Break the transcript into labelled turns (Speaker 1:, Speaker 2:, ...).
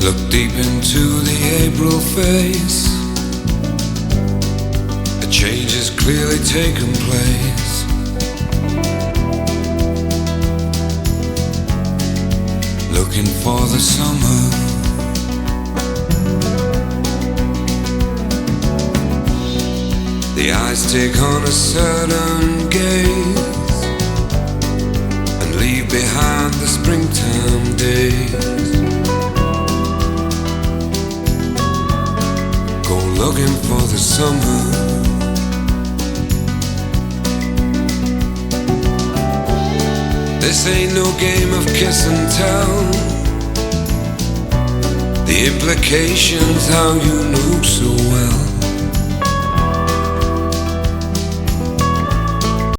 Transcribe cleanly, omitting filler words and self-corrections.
Speaker 1: Look deep into the April face. A change has clearly taken place. Looking for the summer. The eyes take on a certain gaze and leave behind the springtime days. Go looking for the summer. This ain't no game of kiss and tell. The implications how you knew so well.